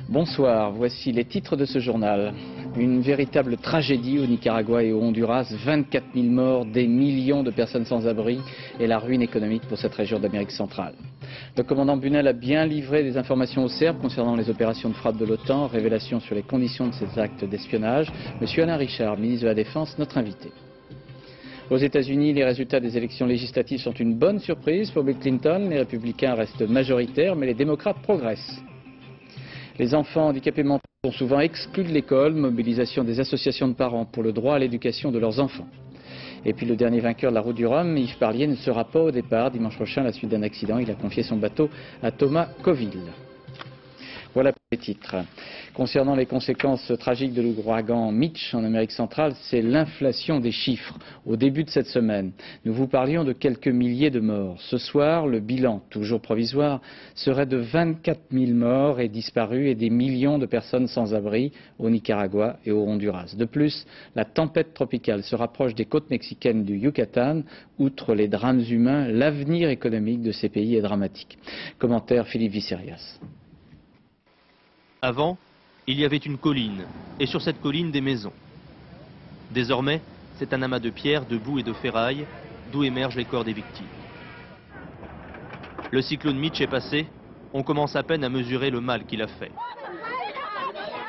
Bonsoir, voici les titres de ce journal. Une véritable tragédie au Nicaragua et au Honduras, 24 000 morts, des millions de personnes sans abri et la ruine économique pour cette région d'Amérique centrale. Le commandant Bunel a bien livré des informations aux Serbes concernant les opérations de frappe de l'OTAN, révélations sur les conditions de ces actes d'espionnage. Monsieur Alain Richard, ministre de la Défense, notre invité. Aux États-Unis, les résultats des élections législatives sont une bonne surprise pour Bill Clinton. Les républicains restent majoritaires, mais les démocrates progressent. Les enfants handicapés mentaux sont souvent exclus de l'école, mobilisation des associations de parents pour le droit à l'éducation de leurs enfants. Et puis le dernier vainqueur de la Route du Rhum, Yves Parlier, ne sera pas au départ dimanche prochain à la suite d'un accident. Il a confié son bateau à Thomas Coville. Voilà pour les titres. Concernant les conséquences tragiques de l'ouragan Mitch en Amérique centrale, c'est l'inflation des chiffres. Au début de cette semaine, nous vous parlions de quelques milliers de morts. Ce soir, le bilan, toujours provisoire, serait de 24 000 morts et disparus et des millions de personnes sans abri au Nicaragua et au Honduras. De plus, la tempête tropicale se rapproche des côtes mexicaines du Yucatan. Outre les drames humains, l'avenir économique de ces pays est dramatique. Commentaire Philippe Visserias. Avant, il y avait une colline, et sur cette colline des maisons. Désormais, c'est un amas de pierres, de boue et de ferraille, d'où émergent les corps des victimes. Le cyclone Mitch est passé, on commence à peine à mesurer le mal qu'il a fait.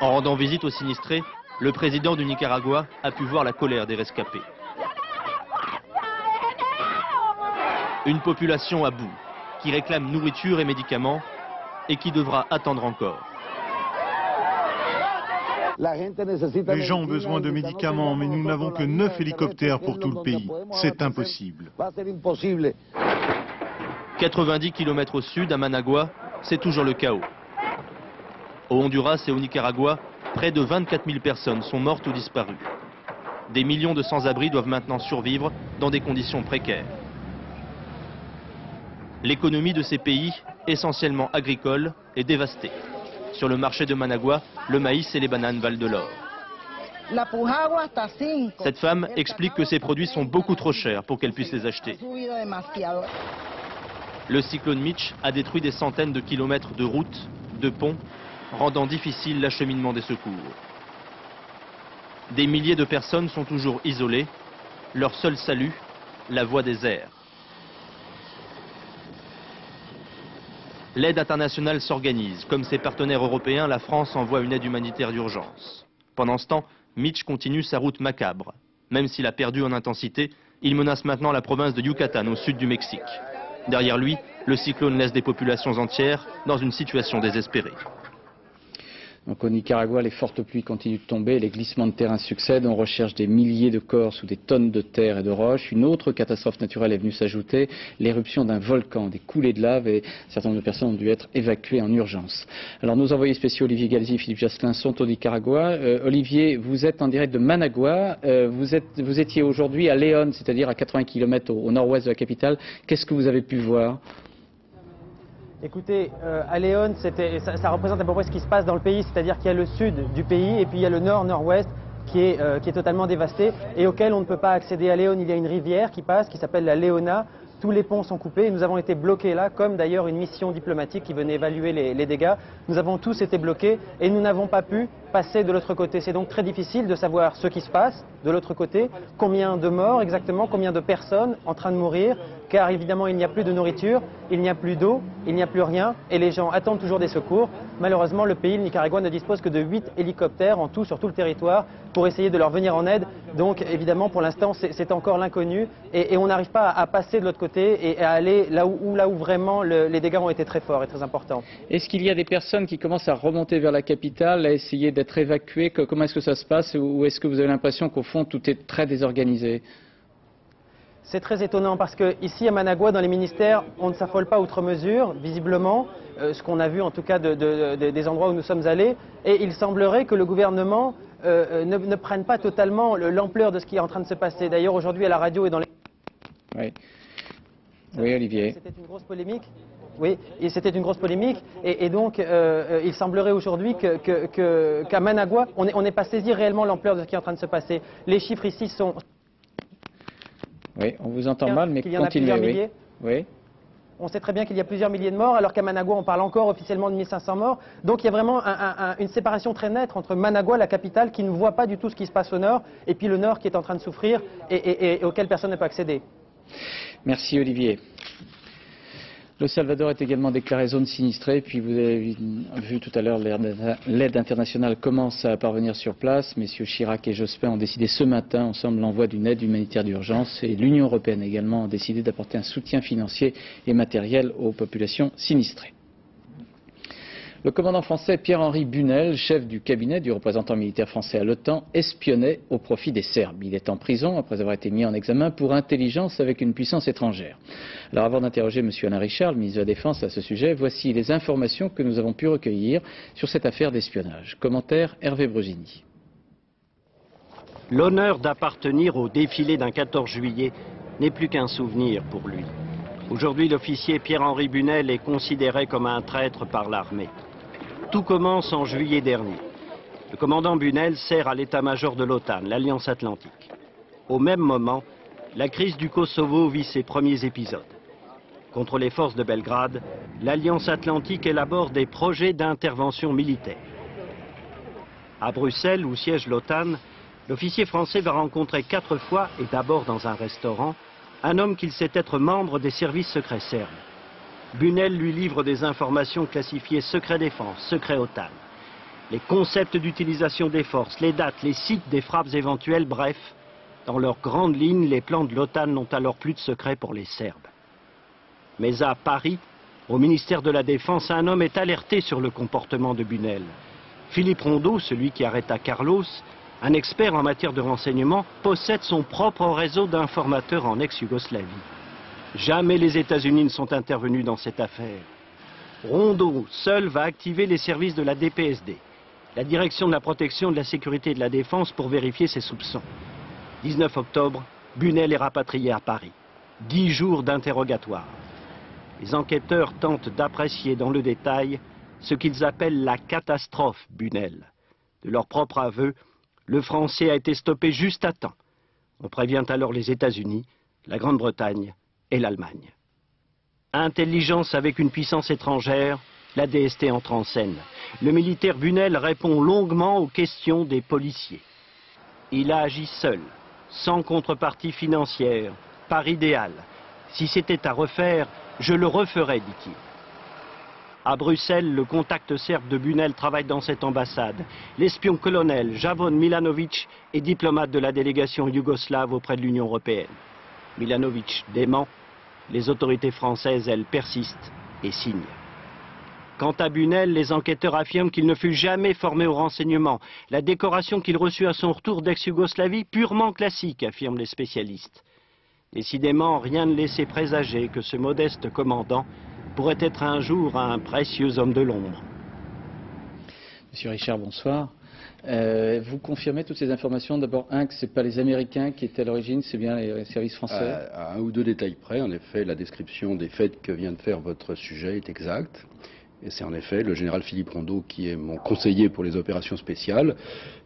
En rendant visite aux sinistrés, le président du Nicaragua a pu voir la colère des rescapés. Une population à bout, qui réclame nourriture et médicaments, et qui devra attendre encore. Les gens ont besoin de médicaments, mais nous n'avons que 9 hélicoptères pour tout le pays. C'est impossible. 90 km au sud, à Managua, c'est toujours le chaos. Au Honduras et au Nicaragua, près de 24 000 personnes sont mortes ou disparues. Des millions de sans-abri doivent maintenant survivre dans des conditions précaires. L'économie de ces pays, essentiellement agricole, est dévastée. Sur le marché de Managua, le maïs et les bananes valent de l'or. Cette femme explique que ces produits sont beaucoup trop chers pour qu'elle puisse les acheter. Le cyclone Mitch a détruit des centaines de kilomètres de routes, de ponts, rendant difficile l'acheminement des secours. Des milliers de personnes sont toujours isolées. Leur seul salut, la voie des airs. L'aide internationale s'organise. Comme ses partenaires européens, la France envoie une aide humanitaire d'urgence. Pendant ce temps, Mitch continue sa route macabre. Même s'il a perdu en intensité, il menace maintenant la province de Yucatan au sud du Mexique. Derrière lui, le cyclone laisse des populations entières dans une situation désespérée. Donc au Nicaragua, les fortes pluies continuent de tomber, les glissements de terrain succèdent, on recherche des milliers de corps sous des tonnes de terre et de roches. Une autre catastrophe naturelle est venue s'ajouter, l'éruption d'un volcan, des coulées de lave, et un certain nombre de personnes ont dû être évacuées en urgence. Alors nos envoyés spéciaux Olivier Galzi et Philippe Jasselin sont au Nicaragua. Olivier, vous êtes en direct de Managua, vous étiez aujourd'hui à Léon, c'est-à-dire à 80 km au nord-ouest de la capitale. Qu'est-ce que vous avez pu voir ? Écoutez, à Léon, ça représente à peu près ce qui se passe dans le pays, c'est-à-dire qu'il y a le sud du pays et puis il y a le nord-nord-ouest qui est totalement dévasté et auquel on ne peut pas accéder. À Léon, il y a une rivière qui passe, qui s'appelle la Léona. Tous les ponts sont coupés. Nous avons été bloqués là, comme d'ailleurs une mission diplomatique qui venait évaluer les dégâts. Nous avons tous été bloqués et nous n'avons pas pu passer de l'autre côté. C'est donc très difficile de savoir ce qui se passe de l'autre côté, combien de morts exactement, combien de personnes en train de mourir, car évidemment il n'y a plus de nourriture, il n'y a plus d'eau, il n'y a plus rien et les gens attendent toujours des secours. Malheureusement, le pays, le Nicaragua, ne dispose que de 8 hélicoptères en tout sur tout le territoire pour essayer de leur venir en aide. Donc évidemment, pour l'instant, c'est encore l'inconnu et on n'arrive pas à passer de l'autre côté et à aller là où vraiment les dégâts ont été très forts et très importants. Est-ce qu'il y a des personnes qui commencent à remonter vers la capitale, à essayer d'être évacuées? Comment est-ce que ça se passe? Ou est-ce que vous avez l'impression qu'au fond, tout est très désorganisé? C'est très étonnant parce qu'ici à Managua, dans les ministères, on ne s'affole pas outre mesure, visiblement, ce qu'on a vu en tout cas des endroits où nous sommes allés. Et il semblerait que le gouvernement ne prenne pas totalement l'ampleur de ce qui est en train de se passer. D'ailleurs, aujourd'hui à la radio et dans les... Oui, oui Olivier. C'était une grosse polémique. Oui, et c'était une grosse polémique. Et donc, il semblerait aujourd'hui qu'à Managua, on n'est pas saisi réellement l'ampleur de ce qui est en train de se passer. Les chiffres ici sont... Oui, on vous entend mal, mais continuez. Oui. Oui. On sait très bien qu'il y a plusieurs milliers de morts, alors qu'à Managua, on parle encore officiellement de 1500 morts. Donc il y a vraiment une séparation très nette entre Managua, la capitale, qui ne voit pas du tout ce qui se passe au nord, et puis le nord qui est en train de souffrir et auquel personne ne peut accéder. Merci Olivier. Le Salvador est également déclaré zone sinistrée, puis vous avez vu tout à l'heure, l'aide internationale commence à parvenir sur place. Messieurs Chirac et Jospin ont décidé ce matin, ensemble, l'envoi d'une aide humanitaire d'urgence, et l'Union européenne également a décidé d'apporter un soutien financier et matériel aux populations sinistrées. Le commandant français Pierre-Henri Bunel, chef du cabinet du représentant militaire français à l'OTAN, espionnait au profit des Serbes. Il est en prison après avoir été mis en examen pour intelligence avec une puissance étrangère. Alors avant d'interroger M. Alain Richard, le ministre de la Défense, à ce sujet, voici les informations que nous avons pu recueillir sur cette affaire d'espionnage. Commentaire Hervé Brusini. L'honneur d'appartenir au défilé d'un 14 juillet n'est plus qu'un souvenir pour lui. Aujourd'hui, l'officier Pierre-Henri Bunel est considéré comme un traître par l'armée. Tout commence en juillet dernier. Le commandant Bunel sert à l'état-major de l'OTAN, l'Alliance Atlantique. Au même moment, la crise du Kosovo vit ses premiers épisodes. Contre les forces de Belgrade, l'Alliance Atlantique élabore des projets d'intervention militaire. À Bruxelles, où siège l'OTAN, l'officier français va rencontrer 4 fois, et d'abord dans un restaurant, un homme qu'il sait être membre des services secrets serbes. Bunel lui livre des informations classifiées secret défense, secret OTAN. Les concepts d'utilisation des forces, les dates, les sites des frappes éventuelles, bref, dans leurs grandes lignes, les plans de l'OTAN n'ont alors plus de secret pour les Serbes. Mais à Paris, au ministère de la Défense, un homme est alerté sur le comportement de Bunel. Philippe Rondeau, celui qui arrêta Carlos, un expert en matière de renseignement, possède son propre réseau d'informateurs en ex-Yougoslavie. Jamais les États-Unis ne sont intervenus dans cette affaire. Rondeau, seul, va activer les services de la DPSD, la Direction de la Protection de la Sécurité et de la Défense, pour vérifier ses soupçons. 19 octobre, Bunel est rapatrié à Paris. 10 jours d'interrogatoire. Les enquêteurs tentent d'apprécier dans le détail ce qu'ils appellent la catastrophe Bunel. De leur propre aveu, le Français a été stoppé juste à temps. On prévient alors les États-Unis, la Grande-Bretagne et l'Allemagne. Intelligence avec une puissance étrangère, la DST entre en scène. Le militaire Bunel répond longuement aux questions des policiers. Il a agi seul, sans contrepartie financière, par idéal. Si c'était à refaire, je le referais, dit-il. À Bruxelles, le contact serbe de Bunel travaille dans cette ambassade. L'espion colonel Javon Milanovic est diplomate de la délégation yougoslave auprès de l'Union européenne. Milanovic dément, les autorités françaises, elles, persistent et signent. Quant à Bunel, les enquêteurs affirment qu'il ne fut jamais formé au renseignement. La décoration qu'il reçut à son retour d'ex-Yougoslavie, purement classique, affirment les spécialistes. Décidément, rien ne laissait présager que ce modeste commandant pourrait être un jour un précieux homme de l'ombre. Monsieur Richard, bonsoir. Vous confirmez toutes ces informations? D'abord, que ce n'est pas les Américains qui étaient à l'origine, c'est bien les services français? À un ou deux détails près, en effet, la description des faits que vient de faire votre sujet est exacte. Et c'est en effet le général Philippe Rondeau, qui est mon conseiller pour les opérations spéciales,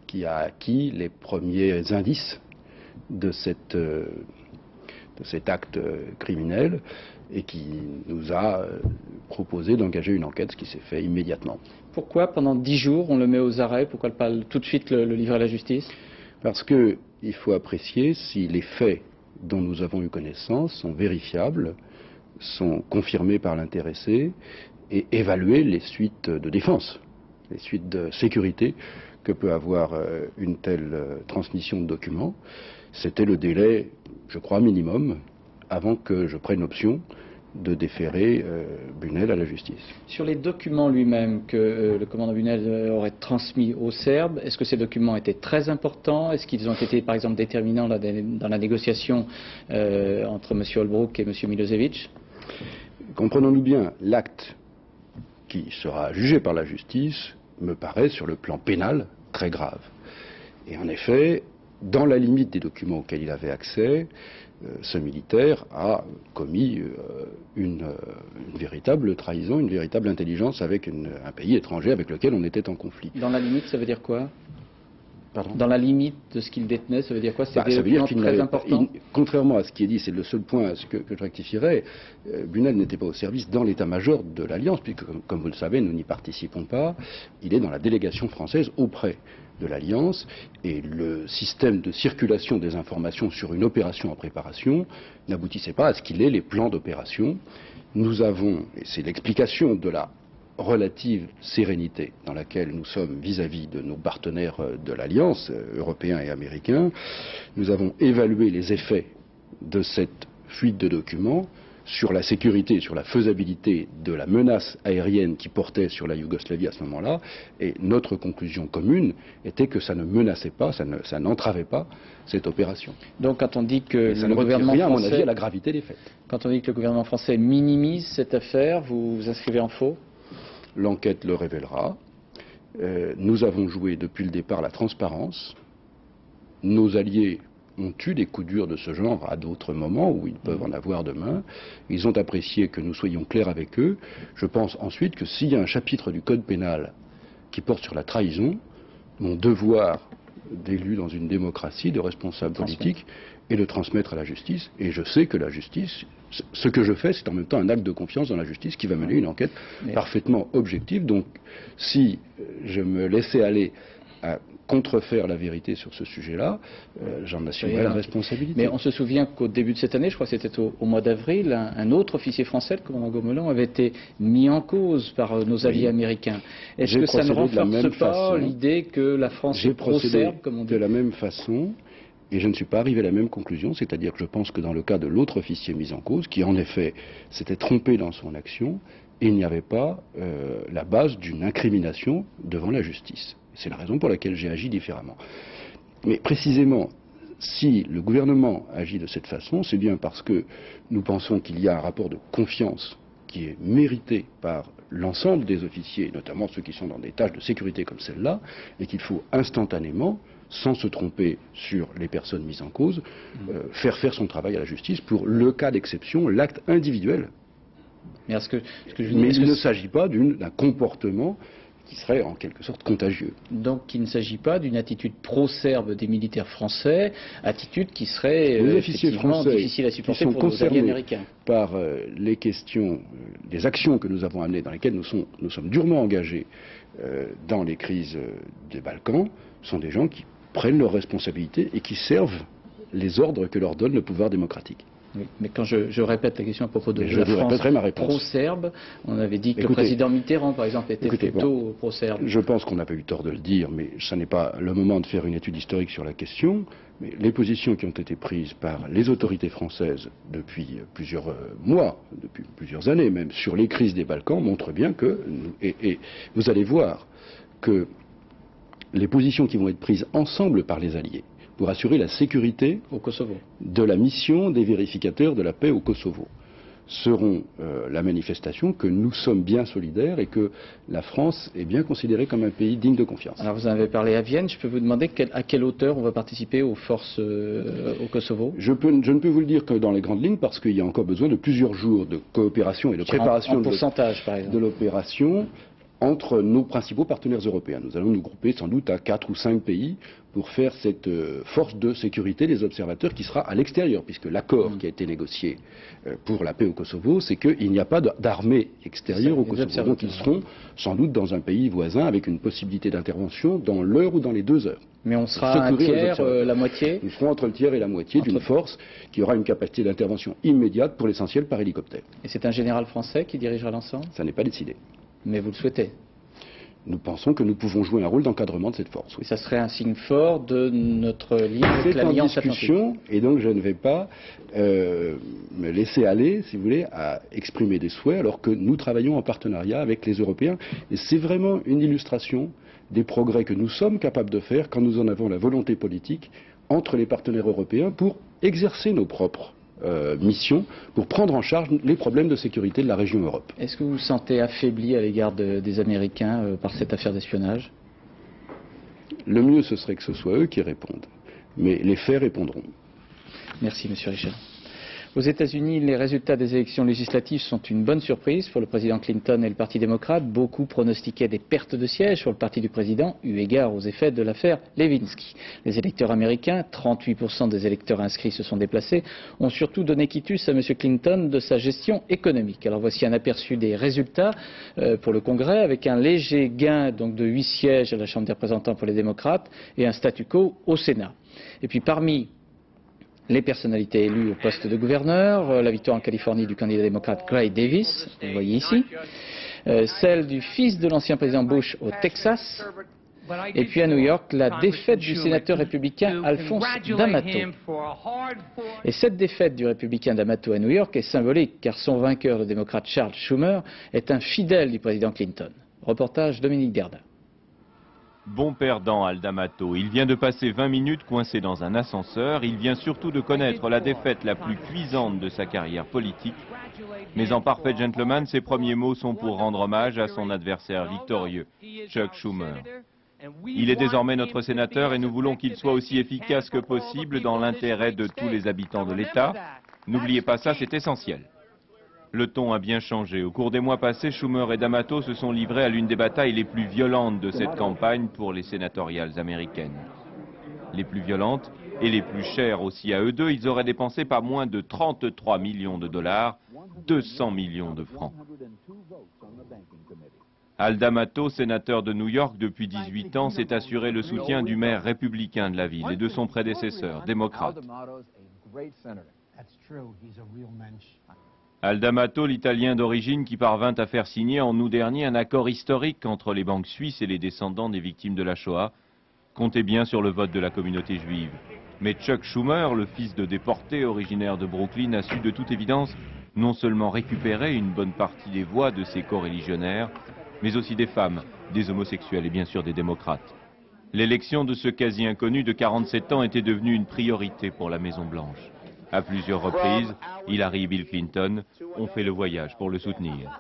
qui a acquis les premiers indices de cet acte criminel et qui nous a proposé d'engager une enquête, ce qui s'est fait immédiatement. Pourquoi, pendant 10 jours, on le met aux arrêts? Pourquoi pas tout de suite le livrer à la justice? Parce qu'il faut apprécier si les faits dont nous avons eu connaissance sont vérifiables, sont confirmés par l'intéressé, et évaluer les suites de défense, les suites de sécurité que peut avoir une telle transmission de documents. C'était le délai, je crois, minimum, avant que je prenne l'option de Bunel à la justice. Sur les documents lui-même que le commandant Bunel aurait transmis aux Serbes, est-ce que ces documents étaient très importants? Est-ce qu'ils ont été, par exemple, déterminants dans la négociation entre M. Holbrooke et M. Milosevic? Comprenons-nous bien, l'acte qui sera jugé par la justice me paraît, sur le plan pénal, très grave. Et en effet, dans la limite des documents auxquels il avait accès, ce militaire a commis une véritable trahison, une véritable intelligence avec un pays étranger avec lequel on était en conflit. Dans la limite, ça veut dire quoi? Pardon ? Dans la limite de ce qu'il détenait, ça veut dire quoi? C'est des ça veut dire documents très importants. Contrairement à ce qui est dit, c'est le seul point que je rectifierais, Brunel n'était pas au service dans l'état-major de l'Alliance, puisque, comme vous le savez, nous n'y participons pas. Il est dans la délégation française auprès de l'Alliance, et le système de circulation des informations sur une opération en préparation n'aboutissait pas à ce qu'il ait les plans d'opération. Nous avons, et c'est l'explication de la relative sérénité dans laquelle nous sommes vis-à-vis de nos partenaires de l'Alliance, européens et américains, nous avons évalué les effets de cette fuite de documents sur la sécurité, sur la faisabilité de la menace aérienne qui portait sur la Yougoslavie à ce moment-là, et notre conclusion commune était que ça ne menaçait pas, ça n'entravait pas cette opération. Donc quand on dit que Et ça le ne gouvernement retire rien, à mon français, avis, à la gravité des faits. quand on dit que le gouvernement français minimise cette affaire, vous vous inscrivez en faux? L'enquête le révélera. Nous avons joué depuis le départ la transparence. Nos alliés ont eu des coups durs de ce genre à d'autres moments où ils peuvent en avoir demain. Ils ont apprécié que nous soyons clairs avec eux. Je pense ensuite que s'il y a un chapitre du Code pénal qui porte sur la trahison, mon devoir d'élu dans une démocratie, de responsable politique, est de transmettre à la justice. Et je sais que la justice, ce que je fais, c'est en même temps un acte de confiance dans la justice qui va mener une enquête parfaitement objective. Donc, si je me laissais aller à contrefaire la vérité sur ce sujet-là, j'en assumerai la responsabilité. Mais on se souvient qu'au début de cette année, je crois que c'était au mois d'avril, un autre officier français, le commandant Gomelan, avait été mis en cause par nos alliés américains. Est-ce que ça ne renforce pas l'idée que la France est pro-serbe, comme on dit? De la même façon, et je ne suis pas arrivé à la même conclusion, c'est-à-dire que je pense que dans le cas de l'autre officier mis en cause, qui en effet s'était trompé dans son action, il n'y avait pas la base d'une incrimination devant la justice. C'est la raison pour laquelle j'ai agi différemment. Mais précisément, si le gouvernement agit de cette façon, c'est bien parce que nous pensons qu'il y a un rapport de confiance qui est mérité par l'ensemble des officiers, notamment ceux qui sont dans des tâches de sécurité comme celle-là, et qu'il faut instantanément, sans se tromper sur les personnes mises en cause, faire son travail à la justice pour le cas d'exception, l'acte individuel. Mais il ne s'agit pas d'un comportement qui serait en quelque sorte contagieux. Donc il ne s'agit pas d'une attitude pro-serbe des militaires français, attitude qui serait les officiers français difficile à supporter qui sont pour nos alliés américains. Par les questions, les actions que nous avons amenées, dans lesquelles nous sommes durement engagés dans les crises des Balkans, sont des gens qui prennent leurs responsabilités et qui servent les ordres que leur donne le pouvoir démocratique. Oui, mais quand je répète la question à propos de la France pro-serbe, on avait dit que le président Mitterrand, par exemple, était plutôt pro-serbe. Je pense qu'on n'a pas eu tort de le dire, mais ce n'est pas le moment de faire une étude historique sur la question. Mais les positions qui ont été prises par les autorités françaises depuis plusieurs mois, depuis plusieurs années même, sur les crises des Balkans, montrent bien que, et vous allez voir que les positions qui vont être prises ensemble par les alliés, pour assurer la sécurité au Kosovo de la mission des vérificateurs de la paix au Kosovo, seront la manifestation que nous sommes bien solidaires et que la France est bien considérée comme un pays digne de confiance. Alors vous en avez parlé à Vienne, je peux vous demander à quelle hauteur on va participer aux forces au Kosovo? Je ne peux vous le dire que dans les grandes lignes parce qu'il y a encore besoin de plusieurs jours de coopération et de préparation de l'opération entre nos principaux partenaires européens. Nous allons nous grouper sans doute à 4 ou 5 pays pour faire cette force de sécurité des observateurs qui sera à l'extérieur, puisque l'accord qui a été négocié pour la paix au Kosovo, c'est qu'il n'y a pas d'armée extérieure au Kosovo. Donc ils seront sans doute dans un pays voisin avec une possibilité d'intervention dans l'heure ou dans les 2 heures. Mais on sera un tiers, la moitié? Nous serons entre le tiers et la moitié d'une force qui aura une capacité d'intervention immédiate pour l'essentiel par hélicoptère. Et c'est un général français qui dirigera l'ensemble? Ça n'est pas décidé. Mais vous le souhaitez? Nous pensons que nous pouvons jouer un rôle d'encadrement de cette force. Oui. Ça serait un signe fort de notre lien avec l'Alliance Atlantique. C'est en discussion, et donc je ne vais pas me laisser aller, si vous voulez, à exprimer des souhaits, alors que nous travaillons en partenariat avec les Européens. Et c'est vraiment une illustration des progrès que nous sommes capables de faire quand nous en avons la volonté politique entre les partenaires européens pour exercer nos propres mission pour prendre en charge les problèmes de sécurité de la région Europe. Est-ce que vous vous sentez affaibli à l'égard des Américains par cette affaire d'espionnage? Le mieux, ce serait que ce soit eux qui répondent. Mais les faits répondront. Merci, Monsieur Richard. Aux États-Unis, les résultats des élections législatives sont une bonne surprise pour le président Clinton et le Parti démocrate. Beaucoup pronostiquaient des pertes de sièges sur le parti du président, eu égard aux effets de l'affaire Lewinsky. Les électeurs américains, 38% des électeurs inscrits se sont déplacés, ont surtout donné quitus à M. Clinton de sa gestion économique. Alors voici un aperçu des résultats pour le Congrès, avec un léger gain donc, de 8 sièges à la Chambre des représentants pour les démocrates et un statu quo au Sénat. Et puis parmi les personnalités élues au poste de gouverneur, la victoire en Californie du candidat démocrate Gray Davis, vous voyez ici, celle du fils de l'ancien président Bush au Texas, et puis à New York, la défaite du sénateur républicain Alphonse D'Amato. Et cette défaite du républicain D'Amato à New York est symbolique, car son vainqueur, le démocrate Charles Schumer, est un fidèle du président Clinton. Reportage Dominique Derda. Bon perdant, Al D'Amato. Il vient de passer 20 minutes coincé dans un ascenseur. Il vient surtout de connaître la défaite la plus cuisante de sa carrière politique. Mais en parfait gentleman, ses premiers mots sont pour rendre hommage à son adversaire victorieux, Chuck Schumer. Il est désormais notre sénateur et nous voulons qu'il soit aussi efficace que possible dans l'intérêt de tous les habitants de l'État. N'oubliez pas ça, c'est essentiel. Le ton a bien changé. Au cours des mois passés, Schumer et D'Amato se sont livrés à l'une des batailles les plus violentes de cette campagne pour les sénatoriales américaines. Les plus violentes et les plus chères aussi à eux deux, ils auraient dépensé pas moins de 33 millions de dollars, 200 millions de francs. Al D'Amato, sénateur de New York depuis 18 ans, s'est assuré le soutien du maire républicain de la ville et de son prédécesseur, démocrate. Al D'Amato, l'Italien d'origine qui parvint à faire signer en août dernier un accord historique entre les banques suisses et les descendants des victimes de la Shoah, comptait bien sur le vote de la communauté juive. Mais Chuck Schumer, le fils de déportés originaire de Brooklyn, a su de toute évidence non seulement récupérer une bonne partie des voix de ses coreligionnaires, mais aussi des femmes, des homosexuels et bien sûr des démocrates. L'élection de ce quasi-inconnu de 47 ans était devenue une priorité pour la Maison-Blanche. À plusieurs reprises, Hillary et Bill Clinton ont fait le voyage pour le soutenir.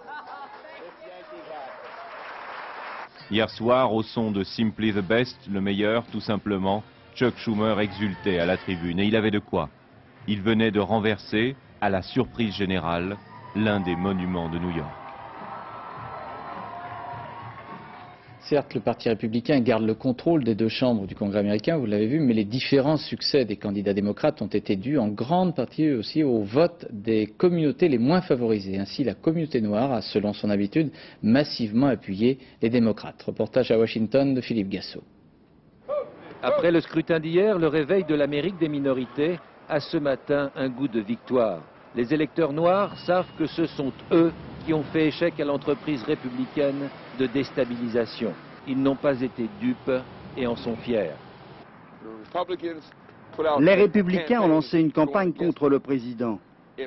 Hier soir, au son de Simply the Best, le meilleur, tout simplement, Chuck Schumer exultait à la tribune, et il avait de quoi. Il venait de renverser, à la surprise générale, l'un des monuments de New York. Certes, le Parti républicain garde le contrôle des deux chambres du Congrès américain, vous l'avez vu, mais les différents succès des candidats démocrates ont été dus en grande partie aussi au vote des communautés les moins favorisées. Ainsi, la communauté noire a, selon son habitude, massivement appuyé les démocrates. Reportage à Washington de Philippe Gassot. Après le scrutin d'hier, le réveil de l'Amérique des minorités a ce matin un goût de victoire. Les électeurs noirs savent que ce sont eux qui ont fait échec à l'entreprise républicaine de déstabilisation. Ils n'ont pas été dupes et en sont fiers. Les républicains ont lancé une campagne contre le président.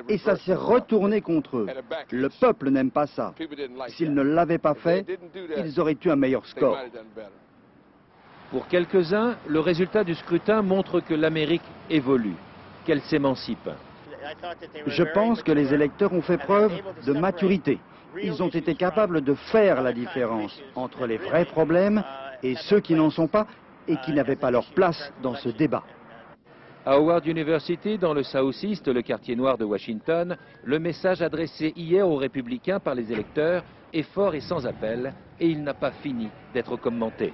Et ça s'est retourné contre eux. Le peuple n'aime pas ça. S'ils ne l'avaient pas fait, ils auraient eu un meilleur score. Pour quelques-uns, le résultat du scrutin montre que l'Amérique évolue, qu'elle s'émancipe. Je pense que les électeurs ont fait preuve de maturité. Ils ont été capables de faire la différence entre les vrais problèmes et ceux qui n'en sont pas et qui n'avaient pas leur place dans ce débat. À Howard University, dans le South East, le quartier noir de Washington, le message adressé hier aux républicains par les électeurs est fort et sans appel, et il n'a pas fini d'être commenté.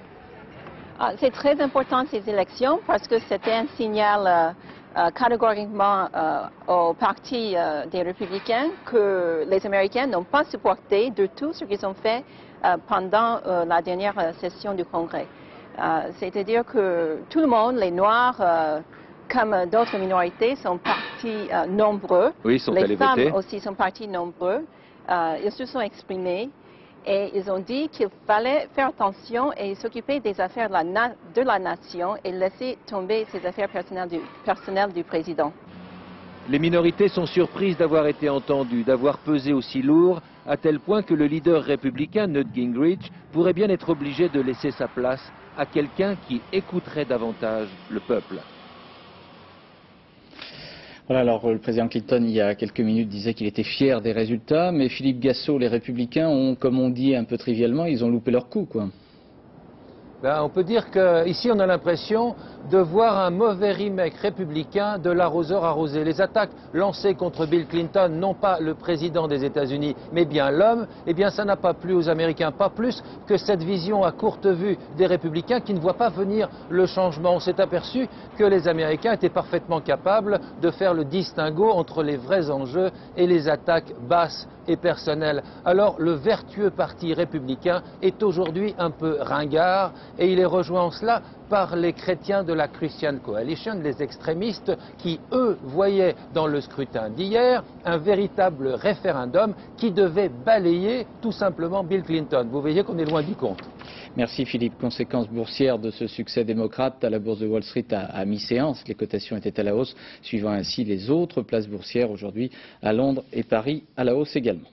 C'est très important ces élections parce que c'était un signal catégoriquement au parti des républicains que les Américains n'ont pas supporté de tout ce qu'ils ont fait pendant la dernière session du Congrès. C'est-à-dire que tout le monde, les Noirs, comme d'autres minorités, sont partis nombreux. Oui, ils sont les allés femmes voter. aussi sont partis nombreux. Ils se sont exprimés et ils ont dit qu'il fallait faire attention et s'occuper des affaires de la nation et laisser tomber ces affaires personnelles du président. Les minorités sont surprises d'avoir été entendues, d'avoir pesé aussi lourd, à tel point que le leader républicain, Newt Gingrich, pourrait bien être obligé de laisser sa place à quelqu'un qui écouterait davantage le peuple. Voilà, alors le président Clinton, il y a quelques minutes, disait qu'il était fier des résultats, mais Philippe Gassot, les républicains ont, comme on dit un peu trivialement, ils ont loupé leur coup, quoi. On peut dire qu'ici on a l'impression de voir un mauvais remake républicain de l'arroseur arrosé. Les attaques lancées contre Bill Clinton, non pas le président des États-Unis, mais bien l'homme, eh bien ça n'a pas plu aux Américains, pas plus que cette vision à courte vue des républicains qui ne voient pas venir le changement. On s'est aperçu que les Américains étaient parfaitement capables de faire le distinguo entre les vrais enjeux et les attaques basses et personnelles. Alors le vertueux parti républicain est aujourd'hui un peu ringard et il est rejoint en cela par les chrétiens de la Christian Coalition, les extrémistes qui, eux, voyaient dans le scrutin d'hier un véritable référendum qui devait balayer tout simplement Bill Clinton. Vous voyez qu'on est loin du compte. Merci Philippe. Conséquence boursière de ce succès démocrate à la bourse de Wall Street à mi-séance. Les cotations étaient à la hausse, suivant ainsi les autres places boursières aujourd'hui à Londres et Paris à la hausse également.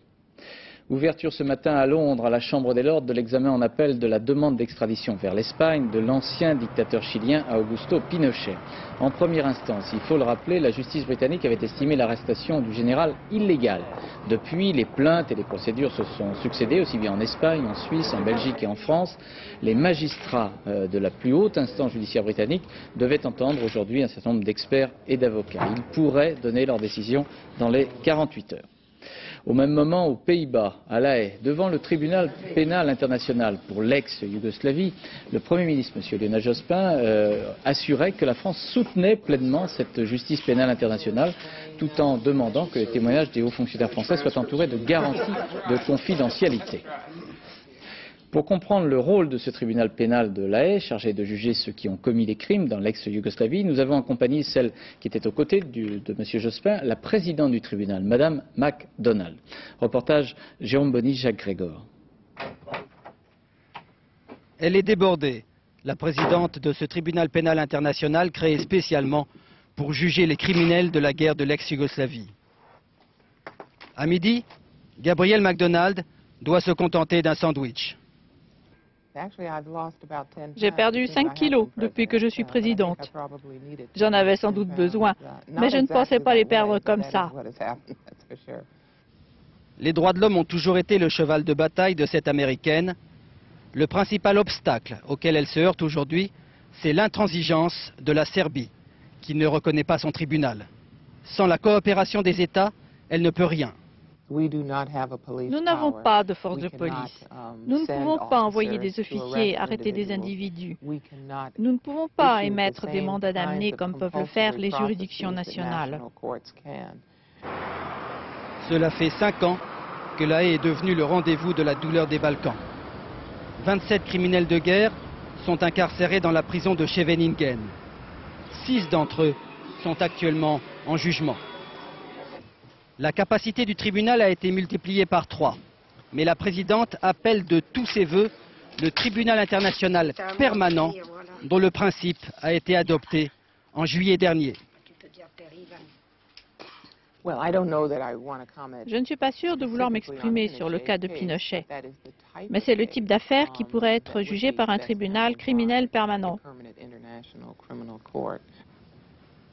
Ouverture ce matin à Londres, à la Chambre des Lords, de l'examen en appel de la demande d'extradition vers l'Espagne de l'ancien dictateur chilien Augusto Pinochet. En première instance, il faut le rappeler, la justice britannique avait estimé l'arrestation du général illégale. Depuis, les plaintes et les procédures se sont succédées, aussi bien en Espagne, en Suisse, en Belgique et en France. Les magistrats de la plus haute instance judiciaire britannique devaient entendre aujourd'hui un certain nombre d'experts et d'avocats. Ils pourraient donner leur décision dans les 48 heures. Au même moment, aux Pays-Bas, à La Haye, devant le tribunal pénal international pour l'ex-Yougoslavie, le Premier ministre, M. Lionel Jospin, assurait que la France soutenait pleinement cette justice pénale internationale, tout en demandant que les témoignages des hauts fonctionnaires français soient entourés de garanties de confidentialité. Pour comprendre le rôle de ce tribunal pénal de La Haye, chargé de juger ceux qui ont commis les crimes dans l'ex-Yougoslavie, nous avons accompagné celle qui était aux côtés de M. Jospin, la présidente du tribunal, Mme MacDonald. Reportage Jérôme Bonny, Jacques Grégor. Elle est débordée, la présidente de ce tribunal pénal international créé spécialement pour juger les criminels de la guerre de l'ex-Yougoslavie. À midi, Gabrielle MacDonald doit se contenter d'un sandwich. J'ai perdu 5 kilos depuis que je suis présidente. J'en avais sans doute besoin, mais je ne pensais pas les perdre comme ça. Les droits de l'homme ont toujours été le cheval de bataille de cette Américaine. Le principal obstacle auquel elle se heurte aujourd'hui, c'est l'intransigeance de la Serbie, qui ne reconnaît pas son tribunal. Sans la coopération des États, elle ne peut rien. Nous n'avons pas de force de police. Nous ne pouvons pas envoyer des officiers arrêter des individus. Nous ne pouvons pas émettre des mandats d'amener comme peuvent le faire les juridictions nationales. Cela fait 5 ans que La Haye est devenue le rendez-vous de la douleur des Balkans. 27 criminels de guerre sont incarcérés dans la prison de Scheveningen. 6 d'entre eux sont actuellement en jugement. La capacité du tribunal a été multipliée par 3. Mais la présidente appelle de tous ses vœux le tribunal international permanent dont le principe a été adopté en juillet dernier. Je ne suis pas sûre de vouloir m'exprimer sur le cas de Pinochet, mais c'est le type d'affaire qui pourrait être jugé par un tribunal criminel permanent.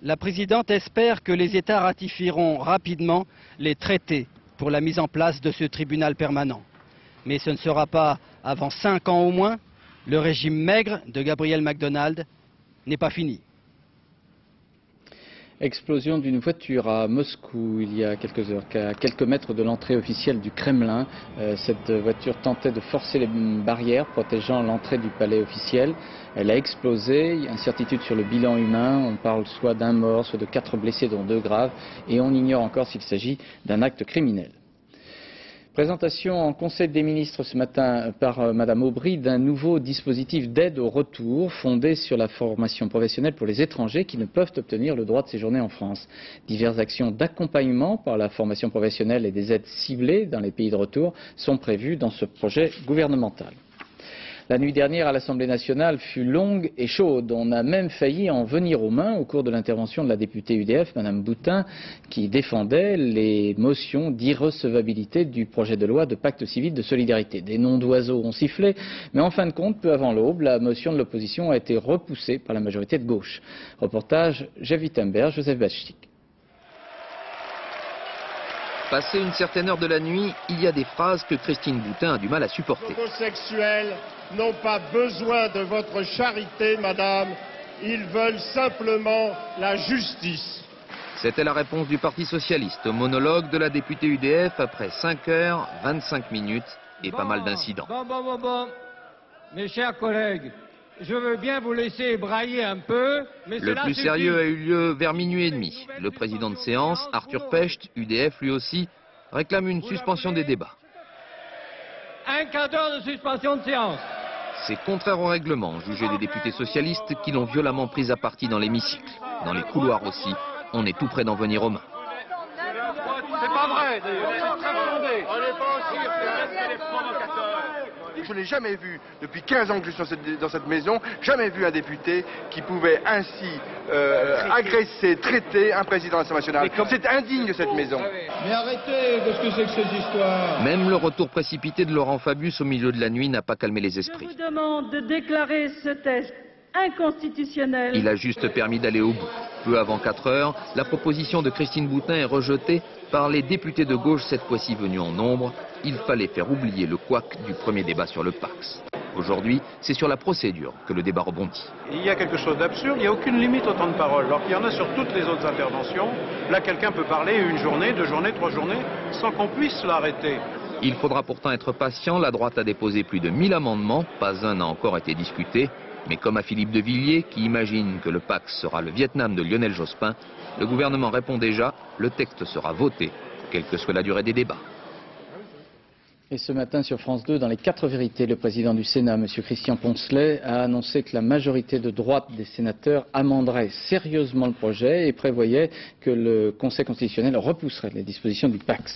La présidente espère que les États ratifieront rapidement les traités pour la mise en place de ce tribunal permanent. Mais ce ne sera pas avant 5 ans au moins. Le régime maigre de Gabrielle MacDonald n'est pas fini. Explosion d'une voiture à Moscou il y a quelques heures, à quelques mètres de l'entrée officielle du Kremlin. Cette voiture tentait de forcer les barrières protégeant l'entrée du palais officiel. Elle a explosé, incertitude sur le bilan humain, on parle soit d'un mort, soit de 4 blessés dont 2 graves, et on ignore encore s'il s'agit d'un acte criminel. Présentation en Conseil des ministres ce matin par Mme Aubry d'un nouveau dispositif d'aide au retour fondé sur la formation professionnelle pour les étrangers qui ne peuvent obtenir le droit de séjourner en France. Diverses actions d'accompagnement par la formation professionnelle et des aides ciblées dans les pays de retour sont prévues dans ce projet gouvernemental. La nuit dernière à l'Assemblée nationale fut longue et chaude. On a même failli en venir aux mains au cours de l'intervention de la députée UDF, Mme Boutin, qui défendait les motions d'irrecevabilité du projet de loi de pacte civil de solidarité. Des noms d'oiseaux ont sifflé, mais en fin de compte, peu avant l'aube, la motion de l'opposition a été repoussée par la majorité de gauche. Reportage Jeff Wittenberg, Joseph Bachtik. Passé une certaine heure de la nuit, il y a des phrases que Christine Boutin a du mal à supporter. Les homosexuels n'ont pas besoin de votre charité, madame. Ils veulent simplement la justice. C'était la réponse du Parti socialiste au monologue de la députée UDF après 5 heures, 25 minutes et pas mal d'incidents. Bon. Mes chers collègues, je veux bien vous laisser brailler un peu, mais le plus sérieux a eu lieu vers minuit et demi. Le président de séance, Arthur Pecht, UDF lui aussi, réclame une suspension des débats. Un quart d'heure de suspension de séance. C'est contraire au règlement, jugé des députés socialistes qui l'ont violemment pris à partie dans l'hémicycle. Dans les couloirs aussi, on est tout près d'en venir aux mains. C'est pas vrai, d'ailleurs. C'est très fondé. On n'est pas aussi les provocateurs. Je n'ai jamais vu, depuis 15 ans que je suis dans cette maison, jamais vu un député qui pouvait ainsi agresser, traiter un président de l'Assemblée nationale. C'est indigne de cette maison. Mais arrêtez, qu'est-ce que c'est que cette histoire? Même le retour précipité de Laurent Fabius au milieu de la nuit n'a pas calmé les esprits. Je vous demande de déclarer ce texte inconstitutionnel. Il a juste permis d'aller au bout. Peu avant 4 heures, la proposition de Christine Boutin est rejetée par les députés de gauche, cette fois-ci venus en nombre. Il fallait faire oublier le couac du premier débat sur le Pacs. Aujourd'hui, c'est sur la procédure que le débat rebondit. Il y a quelque chose d'absurde, il n'y a aucune limite au temps de parole. Alors qu'il y en a sur toutes les autres interventions. Là, quelqu'un peut parler 1 journée, 2 journées, 3 journées, sans qu'on puisse l'arrêter. Il faudra pourtant être patient. La droite a déposé plus de 1000 amendements. Pas un n'a encore été discuté. Mais comme à Philippe de Villiers, qui imagine que le Pacs sera le Vietnam de Lionel Jospin, le gouvernement répond déjà, le texte sera voté, quelle que soit la durée des débats. Et ce matin sur France 2, dans les 4 vérités, le président du Sénat, M. Christian Poncelet, a annoncé que la majorité de droite des sénateurs amenderait sérieusement le projet et prévoyait que le Conseil constitutionnel repousserait les dispositions du Pacs.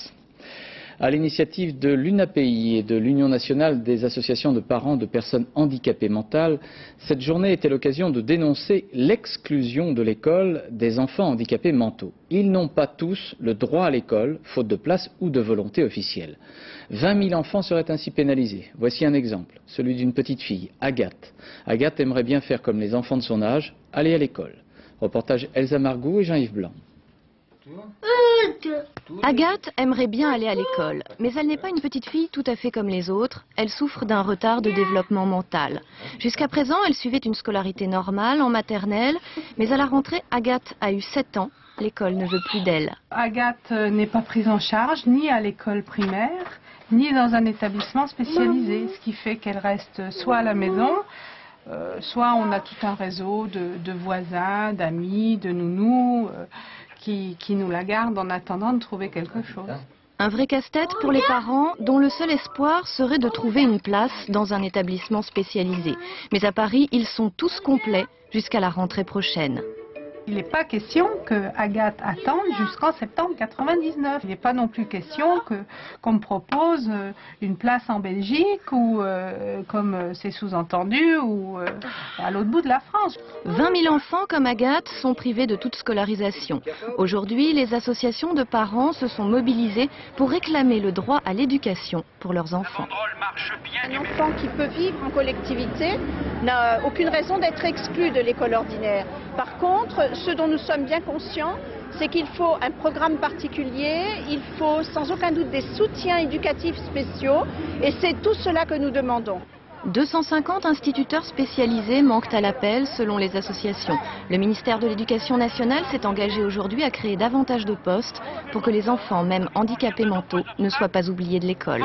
À l'initiative de l'UNAPI et de l'Union nationale des associations de parents de personnes handicapées mentales, cette journée était l'occasion de dénoncer l'exclusion de l'école des enfants handicapés mentaux. Ils n'ont pas tous le droit à l'école, faute de place ou de volonté officielle. 20 000 enfants seraient ainsi pénalisés. Voici un exemple, celui d'une petite fille, Agathe. Agathe aimerait bien faire comme les enfants de son âge, aller à l'école. Reportage Elsa Margou et Jean-Yves Blanc. Agathe aimerait bien aller à l'école, mais elle n'est pas une petite fille tout à fait comme les autres. Elle souffre d'un retard de développement mental. Jusqu'à présent, elle suivait une scolarité normale en maternelle, mais à la rentrée, Agathe a eu 7 ans. L'école ne veut plus d'elle. Agathe n'est pas prise en charge ni à l'école primaire, ni dans un établissement spécialisé, ce qui fait qu'elle reste soit à la maison, soit on a tout un réseau de voisins, d'amis, de nounous qui nous la gardent en attendant de trouver quelque chose. Un vrai casse-tête pour les parents dont le seul espoir serait de trouver une place dans un établissement spécialisé. Mais à Paris, ils sont tous complets jusqu'à la rentrée prochaine. Il n'est pas question que Agathe attende jusqu'en septembre 99. Il n'est pas non plus question qu'on me propose une place en Belgique ou, comme c'est sous-entendu, ou à l'autre bout de la France. 20 000 enfants comme Agathe sont privés de toute scolarisation. Aujourd'hui, les associations de parents se sont mobilisées pour réclamer le droit à l'éducation pour leurs enfants. Un enfant qui peut vivre en collectivité n'a aucune raison d'être exclu de l'école ordinaire. Par contre, ce dont nous sommes bien conscients, c'est qu'il faut un programme particulier, il faut sans aucun doute des soutiens éducatifs spéciaux, et c'est tout cela que nous demandons. 250 instituteurs spécialisés manquent à l'appel selon les associations. Le ministère de l'Éducation nationale s'est engagé aujourd'hui à créer davantage de postes pour que les enfants, même handicapés mentaux, ne soient pas oubliés de l'école.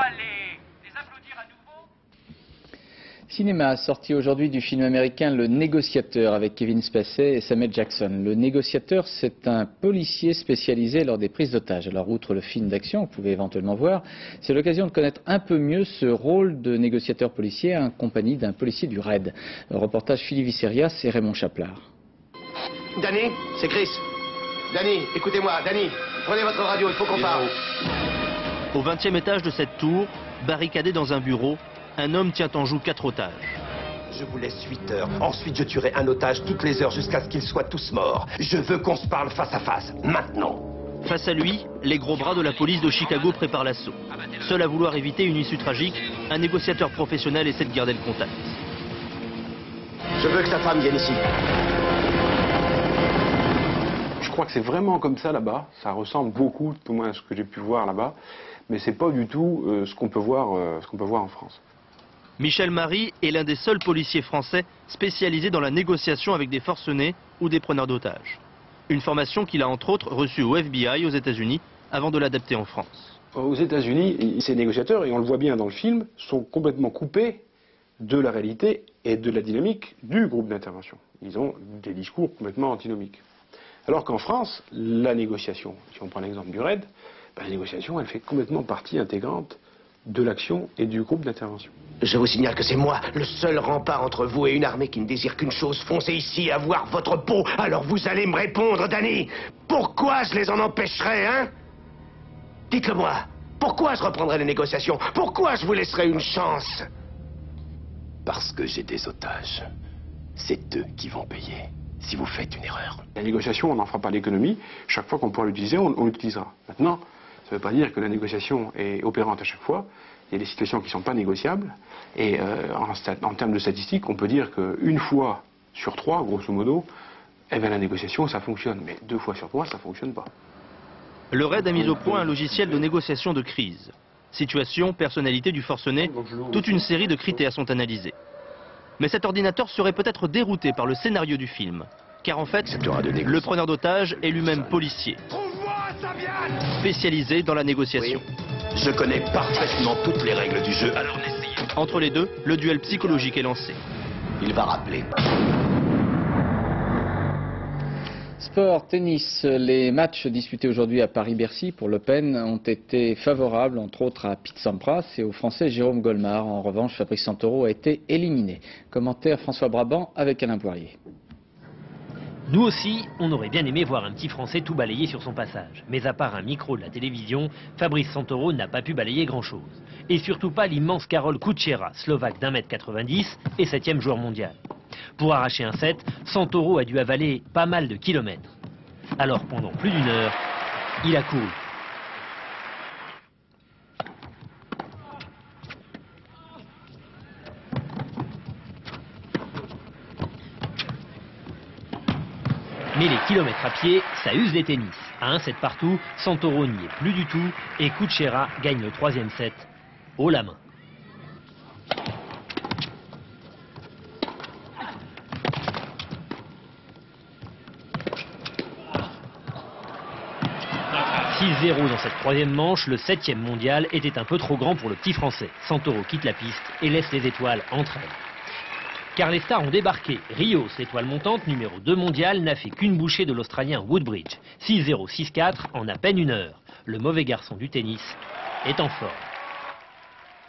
Cinéma, sorti aujourd'hui du film américain Le Négociateur avec Kevin Spacey et Samuel Jackson. Le Négociateur, c'est un policier spécialisé lors des prises d'otages. Alors, outre le film d'action, vous pouvez éventuellement voir, c'est l'occasion de connaître un peu mieux ce rôle de négociateur policier en compagnie d'un policier du RAID. Reportage Philippe Visserias et Raymond Chaplard. Danny, c'est Chris. Danny, écoutez-moi, Danny, prenez votre radio, il faut qu'on parle. Au 20e étage de cette tour, barricadé dans un bureau, un homme tient en joue 4 otages. Je vous laisse 8 heures. Ensuite, je tuerai un otage toutes les heures jusqu'à ce qu'ils soient tous morts. Je veux qu'on se parle face à face, maintenant. Face à lui, les gros bras de la police de Chicago préparent l'assaut. Seul à vouloir éviter une issue tragique, un négociateur professionnel essaie de garder le contact. Je veux que sa femme vienne ici. crois que c'est vraiment comme ça là-bas. Ça ressemble beaucoup, tout au moins à ce que j'ai pu voir là-bas. Mais c'est pas du tout ce qu'on peut voir en France. Michel Marie est l'un des seuls policiers français spécialisés dans la négociation avec des forcenés ou des preneurs d'otages. Une formation qu'il a entre autres reçue au FBI aux États-Unis avant de l'adapter en France. Aux États-Unis, ces négociateurs, et on le voit bien dans le film, sont complètement coupés de la réalité et de la dynamique du groupe d'intervention. Ils ont des discours complètement antinomiques. Alors qu'en France, la négociation, si on prend l'exemple du RAID, la négociation, elle fait complètement partie intégrante de l'action et du groupe d'intervention. Je vous signale que c'est moi, le seul rempart entre vous et une armée qui ne désire qu'une chose, foncer ici et avoir votre peau. Alors vous allez me répondre, Danny. Pourquoi je les en empêcherais, hein? Dites-le moi. Pourquoi je reprendrai les négociations? Pourquoi je vous laisserai une chance? Parce que j'ai des otages. C'est eux qui vont payer si vous faites une erreur. La négociation, on n'en fera pas l'économie. Chaque fois qu'on pourra l'utiliser, on l'utilisera. Maintenant, ça ne veut pas dire que la négociation est opérante à chaque fois. Il y a des situations qui ne sont pas négociables. Et en termes de statistiques, on peut dire qu'une fois sur 3, grosso modo, eh bien, la négociation, ça fonctionne. Mais 2 fois sur 3, ça ne fonctionne pas. Le RAID a mis au point un logiciel de négociation de crise. Situation, personnalité du forcené, toute une série de critères sont analysés. Mais cet ordinateur serait peut-être dérouté par le scénario du film. Car en fait, le preneur d'otages est lui-même policier, spécialisé dans la négociation. Oui. Je connais parfaitement toutes les règles du jeu, alors n'essayez pas. Entre les deux, le duel psychologique est lancé. Il va rappeler. Sport, tennis, les matchs disputés aujourd'hui à Paris-Bercy pour l'Open ont été favorables, entre autres à Pete Sampras et au Français Jérôme Golmar. En revanche, Fabrice Santoro a été éliminé. Commentaire François Brabant avec Alain Poirier. Nous aussi, on aurait bien aimé voir un petit Français tout balayer sur son passage. Mais à part un micro de la télévision, Fabrice Santoro n'a pas pu balayer grand-chose. Et surtout pas l'immense Karol Kučera, slovaque d'1m90 et 7e joueur mondial. Pour arracher un set, Santoro a dû avaler pas mal de kilomètres. Alors pendant plus d'1 heure, il a couru. Mais les kilomètres à pied, ça use les tennis. À 1 set partout, Santoro n'y est plus du tout et Kučera gagne le 3e set haut la main. Dans cette 3e manche, le 7e mondial était un peu trop grand pour le petit Français. Santoro quitte la piste et laisse les étoiles entre elles. Car les stars ont débarqué. Rios, l'étoile montante, numéro 2 mondial, n'a fait qu'une bouchée de l'Australien Woodbridge. 6-0, 6-4 en à peine 1 heure. Le mauvais garçon du tennis est en forme.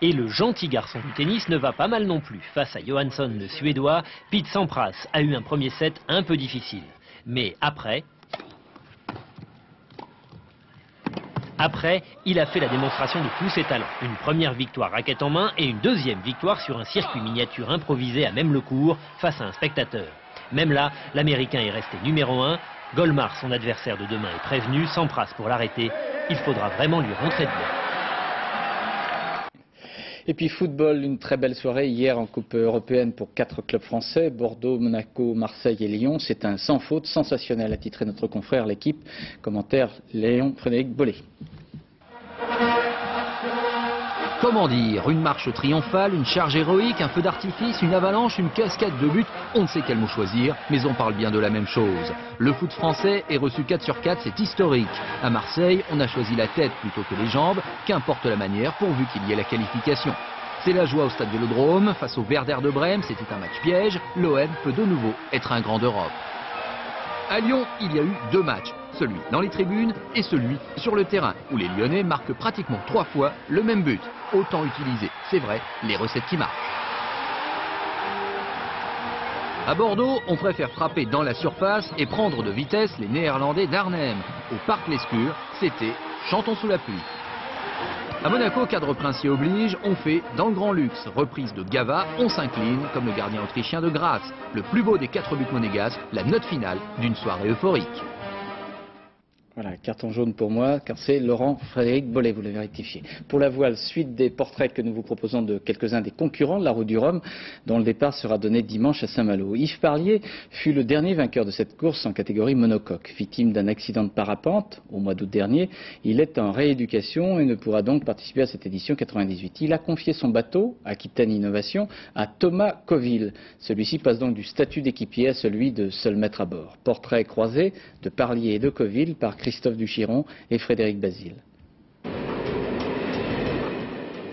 Et le gentil garçon du tennis ne va pas mal non plus. Face à Johansson, le Suédois, Pete Sampras a eu un premier set un peu difficile. Mais après, il a fait la démonstration de tous ses talents. Une première victoire raquette en main et une 2e victoire sur un circuit miniature improvisé à même le cours face à un spectateur. Même là, l'Américain est resté numéro 1. Golmar, son adversaire de demain, est prévenu. Sampras pour l'arrêter. Il faudra vraiment lui rentrer dedans. Et puis football, une très belle soirée hier en Coupe européenne pour 4 clubs français, Bordeaux, Monaco, Marseille et Lyon. C'est un sans faute sensationnel, a titré notre confrère L'équipe. Commentaire Léon Frédéric Bollet. Comment dire? Une marche triomphale, une charge héroïque, un feu d'artifice, une avalanche, une cascade de buts. On ne sait quel mot choisir, mais on parle bien de la même chose. Le foot français est reçu 4 sur 4, c'est historique. À Marseille, on a choisi la tête plutôt que les jambes, qu'importe la manière pourvu qu'il y ait la qualification. C'est la joie au stade Vélodrome, face au Werder de Brême, c'était un match piège. L'OM peut de nouveau être un grand d'Europe. À Lyon, il y a eu 2 matchs, celui dans les tribunes et celui sur le terrain, où les Lyonnais marquent pratiquement 3 fois le même but. Autant utiliser, c'est vrai, les recettes qui marchent. À Bordeaux, on préfère frapper dans la surface et prendre de vitesse les Néerlandais d'Arnhem. Au Parc Lescure, c'était chantons sous la pluie. À Monaco, cadre princier oblige, on fait dans le grand luxe. Reprise de Gava, on s'incline comme le gardien autrichien de Grasse. Le plus beau des 4 buts monégasques, la note finale d'une soirée euphorique. Voilà, carton jaune pour moi, car c'est Laurent Frédéric Bollet, vous l'avez rectifié. Pour la voile, suite des portraits que nous vous proposons de quelques-uns des concurrents de la Route du Rhum, dont le départ sera donné dimanche à Saint-Malo. Yves Parlier fut le dernier vainqueur de cette course en catégorie monocoque. Victime d'un accident de parapente au mois d'août dernier, il est en rééducation et ne pourra donc participer à cette édition 98. Il a confié son bateau, Aquitaine Innovation, à Thomas Coville. Celui-ci passe donc du statut d'équipier à celui de seul maître à bord. Portrait croisé de Parlier et de Coville par Christophe Duchiron et Frédéric Basile.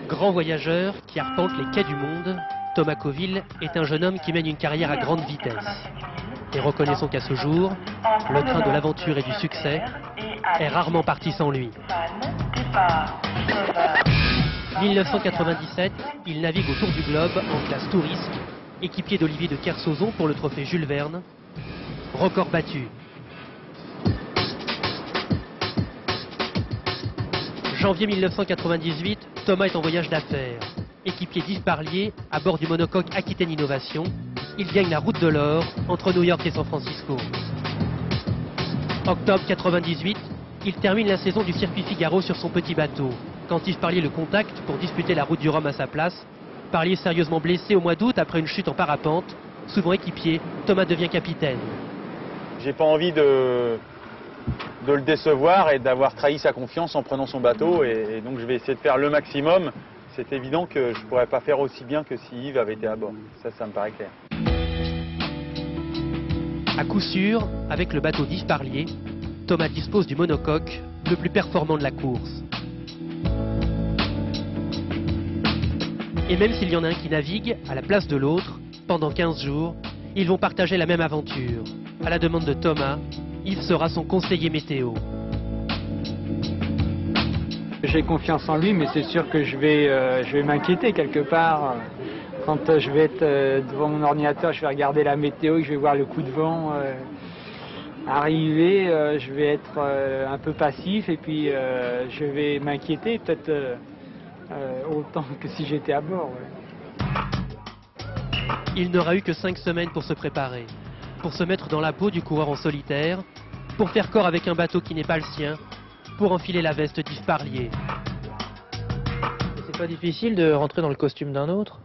Grand voyageur qui arpente les quais du monde, Thomas Coville est un jeune homme qui mène une carrière à grande vitesse. Et reconnaissons qu'à ce jour, le train de l'aventure et du succès est rarement parti sans lui. 1997, il navigue autour du globe en classe touriste, équipier d'Olivier de Kersauzon pour le trophée Jules Verne. Record battu. Janvier 1998, Thomas est en voyage d'affaires. Équipier d'Yves Parlier, à bord du monocoque Aquitaine Innovation, il gagne la route de l'or entre New York et San Francisco. Octobre 98, il termine la saison du circuit Figaro sur son petit bateau. Quand Yves Parlier le contacte pour disputer la route du Rhum à sa place, Parlier est sérieusement blessé au mois d'août après une chute en parapente. Souvent équipier, Thomas devient capitaine. J'ai pas envie de le décevoir et d'avoir trahi sa confiance en prenant son bateau et donc je vais essayer de faire le maximum. C'est évident que je ne pourrais pas faire aussi bien que si Yves avait été à bord. Ça me paraît clair. À coup sûr, avec le bateau d'Yves Parlier, Thomas dispose du monocoque le plus performant de la course. Et même s'il y en a un qui navigue à la place de l'autre, pendant 15 jours, ils vont partager la même aventure. À la demande de Thomas, Yves sera son conseiller météo. J'ai confiance en lui, mais c'est sûr que je vais m'inquiéter quelque part. Quand je vais être devant mon ordinateur, je vais regarder la météo, je vais voir le coup de vent arriver, je vais être un peu passif et puis je vais m'inquiéter peut-être autant que si j'étais à bord. Ouais. Il n'aura eu que 5 semaines pour se préparer, pour se mettre dans la peau du coureur en solitaire, pour faire corps avec un bateau qui n'est pas le sien, pour enfiler la veste d'Yves Parlier. C'est pas difficile de rentrer dans le costume d'un autre?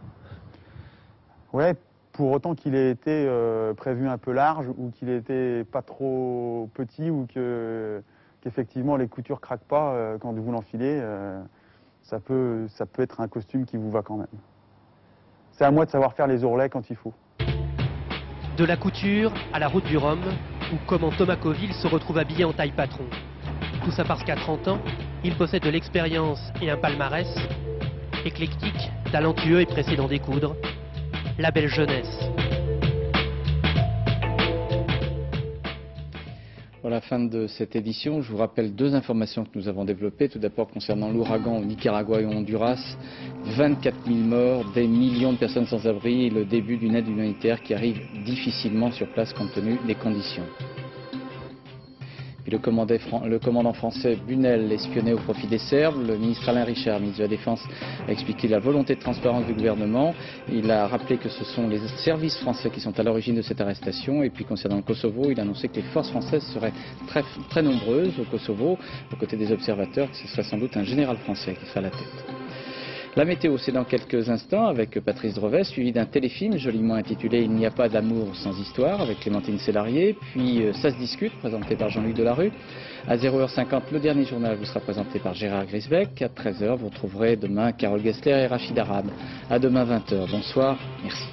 Ouais, pour autant qu'il ait été prévu un peu large ou qu'il ait été pas trop petit ou qu'effectivement les coutures craquent pas quand vous l'enfilez, ça peut être un costume qui vous va quand même. C'est à moi de savoir faire les ourlets quand il faut. De la couture à la route du Rhum, ou comment Thomas Coville se retrouve habillé en taille patron. Tout ça parce qu'à 30 ans, il possède de l'expérience et un palmarès éclectique, talentueux et pressé d'en découdre. La belle jeunesse. Pour la fin de cette édition, je vous rappelle 2 informations que nous avons développées. Tout d'abord concernant l'ouragan au Nicaragua et au Honduras. 24 000 morts, des millions de personnes sans abri et le début d'une aide humanitaire qui arrive difficilement sur place compte tenu des conditions. Et le commandant français Bunel espionnait au profit des Serbes. Le ministre Alain Richard, ministre de la Défense, a expliqué la volonté de transparence du gouvernement. Il a rappelé que ce sont les services français qui sont à l'origine de cette arrestation. Et puis concernant le Kosovo, il a annoncé que les forces françaises seraient très nombreuses au Kosovo, aux côtés des observateurs, que ce serait sans doute un général français qui serait à la tête. La météo, c'est dans quelques instants avec Patrice Drevet, suivi d'un téléfilm joliment intitulé « Il n'y a pas d'amour sans histoire » avec Clémentine Sélarié, puis Ça se discute, présenté par Jean-Luc Delarue. À 0h50, le dernier journal vous sera présenté par Gérard Grisbeck. À 13h, vous retrouverez demain Carole Gessler et Rachid Arabe. À demain 20h. Bonsoir, merci.